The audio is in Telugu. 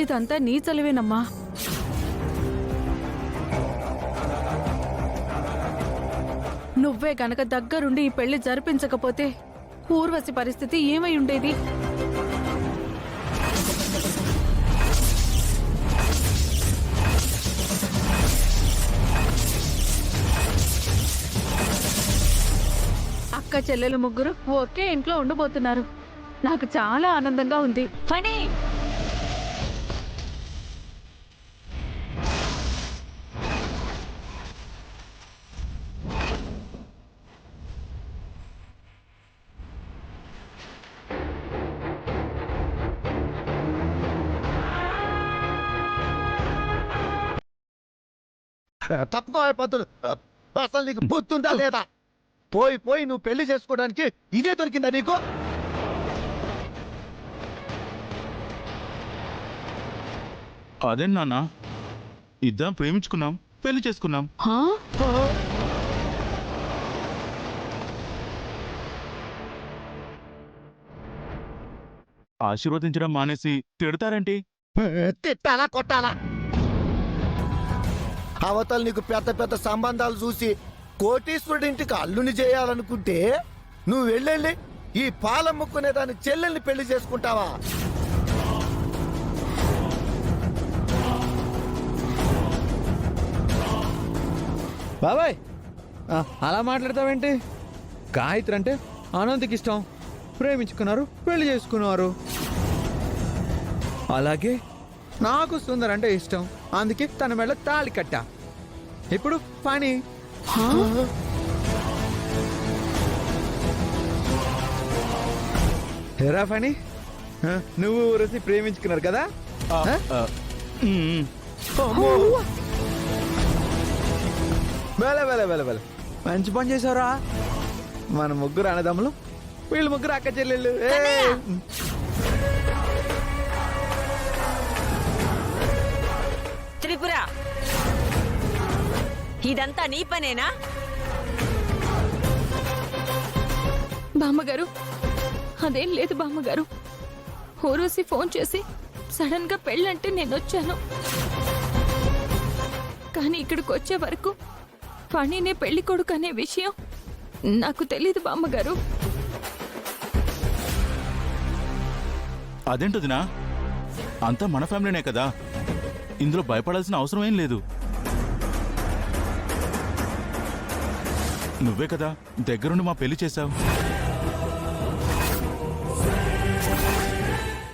ఇదంతా నీ చలివేనమ్మా. నువ్వే గనక దగ్గరుండి ఈ పెళ్లి జరిపించకపోతే ఊర్వశి పరిస్థితి ఏమై ఉండేది? అక్క చెల్లెలు ముగ్గురు ఒకే ఇంట్లో ఉండబోతున్నారు. నాకు చాలా ఆనందంగా ఉంది. ఫణి, తప్పుకో పంతులు. అసలు నీకు బుద్ధుందా లేదా? పోయి పోయి నువ్వు పెళ్లి చేసుకోవడానికి ఇదే దొరికిందా నీకు? అదేం నాన్న, ఇద్దరం ప్రేమించుకున్నాం, పెళ్లి చేసుకున్నాం. ఆశీర్వదించడం మానేసి తిడతారేంటి? తిట్టాలా కొట్టాలా? అవతల నీకు పెద్ద పెద్ద సంబంధాలు చూసి కోటీశ్వరుడింటికి అల్లుని చేయాలనుకుంటే నువ్వు వెళ్ళెళ్ళి ఈ పాలమ్ముకునే దాని చెల్లెల్ని పెళ్లి చేసుకుంటావా? బాబాయ్, అలా మాట్లాడతావేంటి? గాయత్రి అంటే ఆనంద్కి ఇష్టం, ప్రేమించుకున్నారు, పెళ్లి చేసుకున్నారు. అలాగే నాకు సుందర్ అంటే ఇష్టం, అందుకే తన మెడలో తాళి కట్టా. ఇప్పుడు పని హెరా ఫణి, నువ్వు ఊరసి ప్రేమించుకున్నారు కదా? మంచి పని చేసావురా. మన ముగ్గురు అన్నదమ్ములు, వీళ్ళు ముగ్గురు అక్క చెల్లెళ్ళు. త్రిపుర, ఇదంతా నీ పనేనా? బామ్మగారు, అదేం లేదు బామ్మగారు. ఊరోసి ఫోన్ చేసి సడన్ గా పెళ్ళంటే నేను వచ్చాను. కానీ ఇక్కడికి వచ్చే వరకు ఫణినే పెళ్లి కొడుకు అనే విషయం నాకు తెలీదు బామ్మగారు. అదేంటదినా, అంతా మన ఫ్యామిలీనే కదా, ఇందులో భయపడాల్సిన అవసరం ఏం లేదు. నువ్వే కదా దగ్గరుండి మా పెళ్లి చేశావు.